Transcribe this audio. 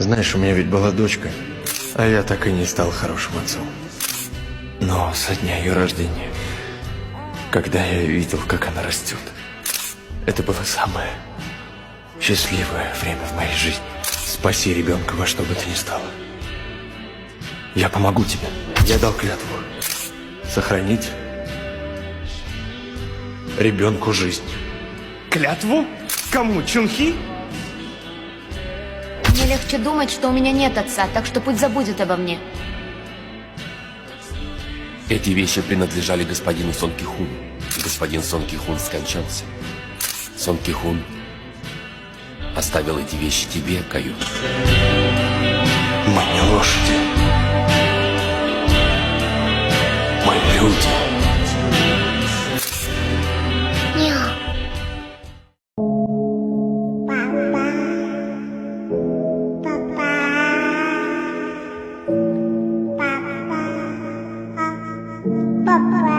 Знаешь, у меня ведь была дочка, а я так и не стал хорошим отцом. Но со дня ее рождения, когда я видел, как она растет, это было самое счастливое время в моей жизни. Спаси ребенка во что бы то ни стало. Я помогу тебе. Я дал клятву сохранить ребенку жизнь. Клятву? Кому? Чунхи? Мне легче думать, что у меня нет отца, так что пусть забудет обо мне. Эти вещи принадлежали господину Сон Кихуну. Господин Сон Кихун скончался. Сон Кихун оставил эти вещи тебе, Каю. Мы не лошади. Мы люди. Папа.